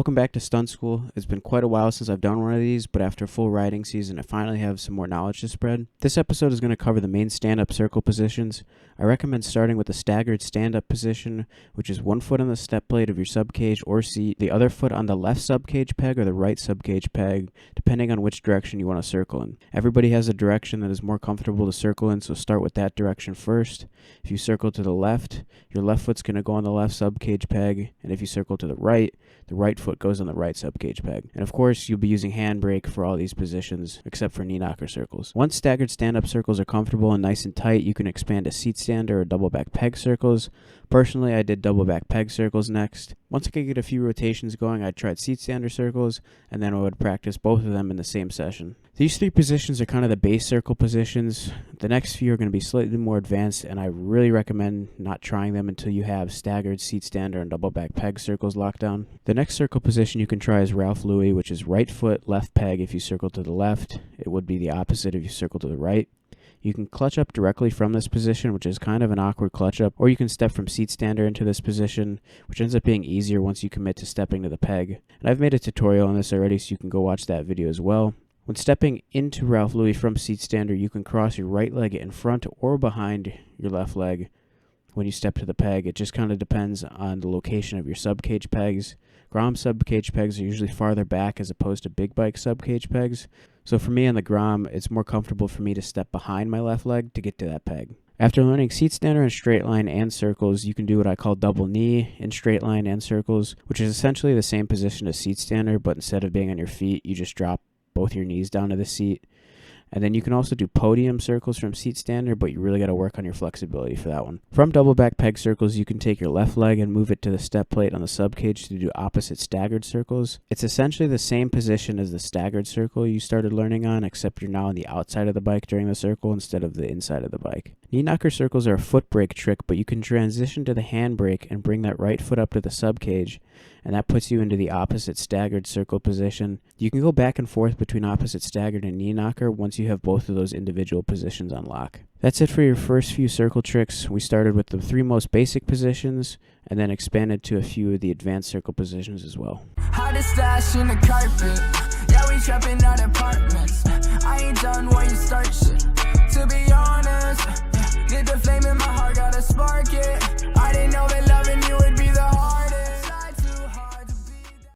Welcome back to Stunt School. It's been quite a while since I've done one of these, but after a full riding season, I finally have some more knowledge to spread. This episode is going to cover the main stand-up circle positions. I recommend starting with the staggered stand-up position, which is one foot on the step plate of your subcage or seat, the other foot on the left subcage peg or the right subcage peg, depending on which direction you want to circle in. Everybody has a direction that is more comfortable to circle in, so start with that direction first. If you circle to the left, your left foot's going to go on the left subcage peg, and if you circle to the right foot goes on the right subcage peg. And of course, you'll be using handbrake for all these positions, except for knee knocker circles. Once staggered stand-up circles are comfortable and nice and tight, you can expand to seat stander or double back peg circles. Personally, I did double back peg circles next. Once I could get a few rotations going, I tried seat stander circles, and then I would practice both of them in the same session. These three positions are kind of the base circle positions. The next few are going to be slightly more advanced, and I really recommend not trying them until you have staggered seat stander and double back peg circles locked down. The next circle position you can try is Ralph Laurie, which is right foot, left peg if you circle to the left. It would be the opposite if you circle to the right. You can clutch up directly from this position, which is kind of an awkward clutch up, or you can step from seat stander into this position, which ends up being easier once you commit to stepping to the peg. And I've made a tutorial on this already, so you can go watch that video as well. When stepping into Ralph Laurie from seat stander, you can cross your right leg in front or behind your left leg when you step to the peg. It just kind of depends on the location of your subcage pegs. Grom subcage pegs are usually farther back as opposed to big bike subcage pegs. So for me on the Grom, it's more comfortable for me to step behind my left leg to get to that peg. After learning seat stander in straight line and circles, you can do what I call double knee in straight line and circles, which is essentially the same position as seat stander, but instead of being on your feet, you just drop both your knees down to the seat. And then you can also do podium circles from seat stander, but you really got to work on your flexibility for that one. From double back peg circles, you can take your left leg and move it to the step plate on the subcage to do opposite staggered circles. It's essentially the same position as the staggered circle you started learning on, except you're now on the outside of the bike during the circle instead of the inside of the bike. Knee knocker circles are a foot brake trick, but you can transition to the hand brake and bring that right foot up to the subcage, and that puts you into the opposite staggered circle position. You can go back and forth between opposite staggered and knee knocker once you have both of those individual positions on lock. That's it for your first few circle tricks. We started with the three most basic positions and then expanded to a few of the advanced circle positions as well. Hottest stash in the carpet. Yeah, we trapping out apartments. I ain't done when you start shit. To be honest, get the flame in my heart, gotta spark it. I didn't know that love